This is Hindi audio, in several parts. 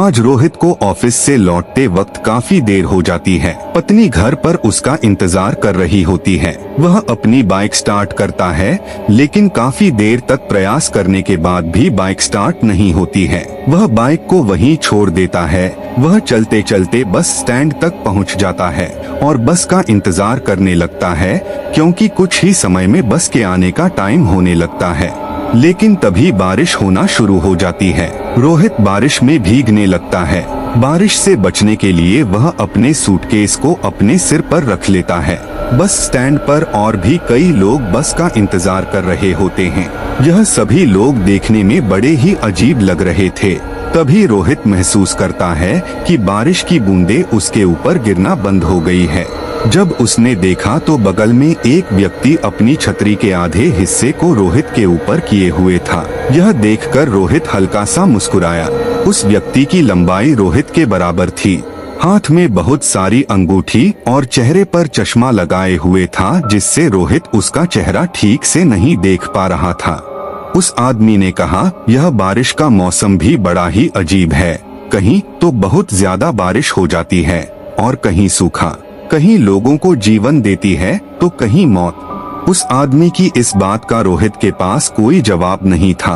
आज रोहित को ऑफिस से लौटते वक्त काफी देर हो जाती है। पत्नी घर पर उसका इंतजार कर रही होती है। वह अपनी बाइक स्टार्ट करता है, लेकिन काफी देर तक प्रयास करने के बाद भी बाइक स्टार्ट नहीं होती है। वह बाइक को वहीं छोड़ देता है। वह चलते चलते बस स्टैंड तक पहुंच जाता है और बस का इंतजार करने लगता है, क्योंकि कुछ ही समय में बस के आने का टाइम होने लगता है। लेकिन तभी बारिश होना शुरू हो जाती है। रोहित बारिश में भीगने लगता है। बारिश से बचने के लिए वह अपने सूटकेस को अपने सिर पर रख लेता है। बस स्टैंड पर और भी कई लोग बस का इंतजार कर रहे होते हैं। यह सभी लोग देखने में बड़े ही अजीब लग रहे थे। तभी रोहित महसूस करता है कि बारिश की बूंदें उसके ऊपर गिरना बंद हो गई है। जब उसने देखा तो बगल में एक व्यक्ति अपनी छतरी के आधे हिस्से को रोहित के ऊपर किए हुए था। यह देखकर रोहित हल्का सा मुस्कुराया। उस व्यक्ति की लंबाई रोहित के बराबर थी। हाथ में बहुत सारी अंगूठी और चेहरे पर चश्मा लगाए हुए था, जिससे रोहित उसका चेहरा ठीक से नहीं देख पा रहा था। उस आदमी ने कहा, यह बारिश का मौसम भी बड़ा ही अजीब है। कहीं तो बहुत ज्यादा बारिश हो जाती है और कहीं सूखा। कहीं लोगों को जीवन देती है तो कहीं मौत। उस आदमी की इस बात का रोहित के पास कोई जवाब नहीं था।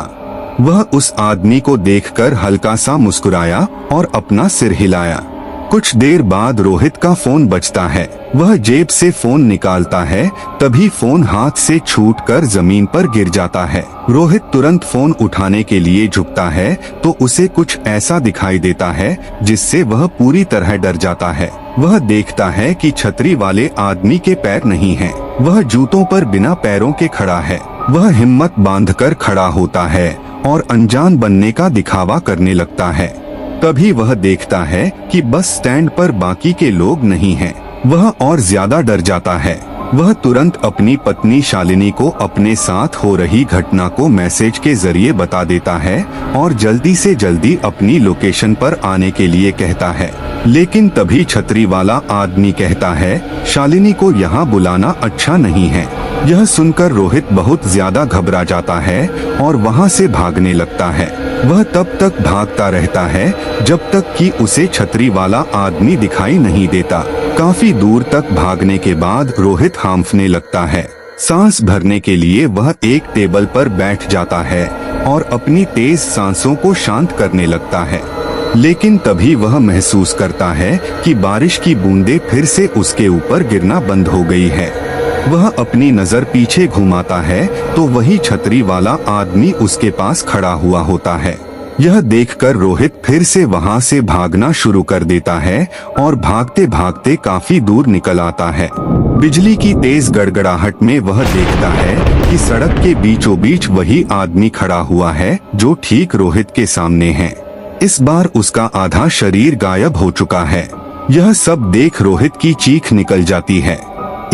वह उस आदमी को देखकर हल्का सा मुस्कुराया और अपना सिर हिलाया। कुछ देर बाद रोहित का फोन बजता है। वह जेब से फोन निकालता है, तभी फोन हाथ से छूटकर जमीन पर गिर जाता है। रोहित तुरंत फोन उठाने के लिए झुकता है तो उसे कुछ ऐसा दिखाई देता है जिससे वह पूरी तरह डर जाता है। वह देखता है कि छतरी वाले आदमी के पैर नहीं हैं। वह जूतों पर बिना पैरों के खड़ा है। वह हिम्मत बांधकर खड़ा होता है और अनजान बनने का दिखावा करने लगता है। तभी वह देखता है कि बस स्टैंड पर बाकी के लोग नहीं हैं। वह और ज्यादा डर जाता है। वह तुरंत अपनी पत्नी शालिनी को अपने साथ हो रही घटना को मैसेज के जरिए बता देता है और जल्दी से जल्दी अपनी लोकेशन पर आने के लिए कहता है। लेकिन तभी छतरी वाला आदमी कहता है, शालिनी को यहाँ बुलाना अच्छा नहीं है। यह सुनकर रोहित बहुत ज्यादा घबरा जाता है और वहाँ से भागने लगता है। वह तब तक भागता रहता है जब तक कि उसे छतरी वाला आदमी दिखाई नहीं देता। काफी दूर तक भागने के बाद रोहित हांफने लगता है। सांस भरने के लिए वह एक टेबल पर बैठ जाता है और अपनी तेज सांसों को शांत करने लगता है। लेकिन तभी वह महसूस करता है कि बारिश की बूंदें फिर से उसके ऊपर गिरना बंद हो गई है। वह अपनी नजर पीछे घुमाता है तो वही छतरी वाला आदमी उसके पास खड़ा हुआ होता है। यह देखकर रोहित फिर से वहां से भागना शुरू कर देता है और भागते भागते काफी दूर निकल आता है। बिजली की तेज गड़गड़ाहट में वह देखता है कि सड़क के बीचों बीच वही आदमी खड़ा हुआ है जो ठीक रोहित के सामने है। इस बार उसका आधा शरीर गायब हो चुका है। यह सब देख रोहित की चीख निकल जाती है।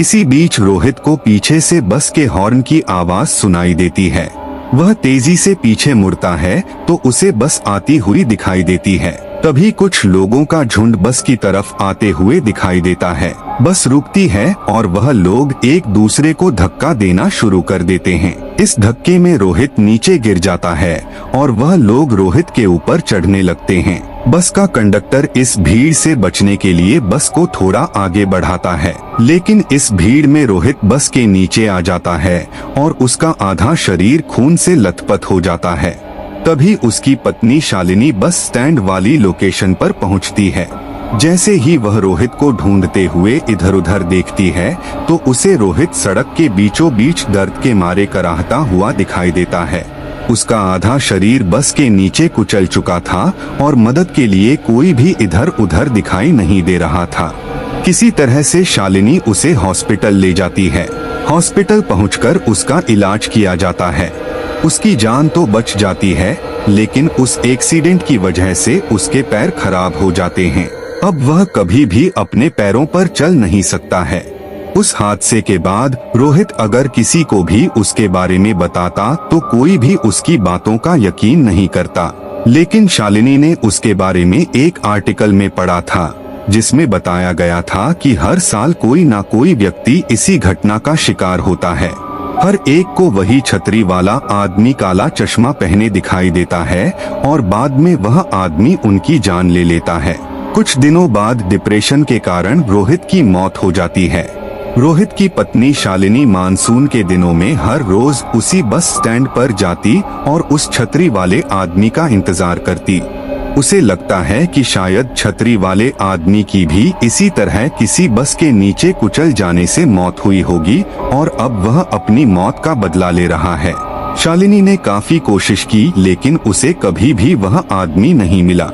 इसी बीच रोहित को पीछे से बस के हॉर्न की आवाज सुनाई देती है। वह तेजी से पीछे मुड़ता है तो उसे बस आती हुई दिखाई देती है। तभी कुछ लोगों का झुंड बस की तरफ आते हुए दिखाई देता है। बस रुकती है और वह लोग एक दूसरे को धक्का देना शुरू कर देते हैं। इस धक्के में रोहित नीचे गिर जाता है और वह लोग रोहित के ऊपर चढ़ने लगते हैं। बस का कंडक्टर इस भीड़ से बचने के लिए बस को थोड़ा आगे बढ़ाता है, लेकिन इस भीड़ में रोहित बस के नीचे आ जाता है और उसका आधा शरीर खून से लथपथ हो जाता है। तभी उसकी पत्नी शालिनी बस स्टैंड वाली लोकेशन पर पहुंचती है। जैसे ही वह रोहित को ढूंढते हुए इधर उधर देखती है तो उसे रोहित सड़क के बीचों बीच दर्द के मारे कराहता हुआ दिखाई देता है। उसका आधा शरीर बस के नीचे कुचल चुका था और मदद के लिए कोई भी इधर उधर दिखाई नहीं दे रहा था। किसी तरह से शालिनी उसे हॉस्पिटल ले जाती है। हॉस्पिटल पहुंचकर उसका इलाज किया जाता है। उसकी जान तो बच जाती है, लेकिन उस एक्सीडेंट की वजह से उसके पैर खराब हो जाते हैं। अब वह कभी भी अपने पैरों पर चल नहीं सकता है। उस हादसे के बाद रोहित अगर किसी को भी उसके बारे में बताता तो कोई भी उसकी बातों का यकीन नहीं करता। लेकिन शालिनी ने उसके बारे में एक आर्टिकल में पढ़ा था जिसमें बताया गया था कि हर साल कोई ना कोई व्यक्ति इसी घटना का शिकार होता है। हर एक को वही छतरी वाला आदमी काला चश्मा पहने दिखाई देता है और बाद में वह आदमी उनकी जान ले लेता है। कुछ दिनों बाद डिप्रेशन के कारण रोहित की मौत हो जाती है। रोहित की पत्नी शालिनी मानसून के दिनों में हर रोज उसी बस स्टैंड पर जाती और उस छतरी वाले आदमी का इंतजार करती। उसे लगता है कि शायद छतरी वाले आदमी की भी इसी तरह किसी बस के नीचे कुचल जाने से मौत हुई होगी और अब वह अपनी मौत का बदला ले रहा है। शालिनी ने काफी कोशिश की लेकिन उसे कभी भी वह आदमी नहीं मिला।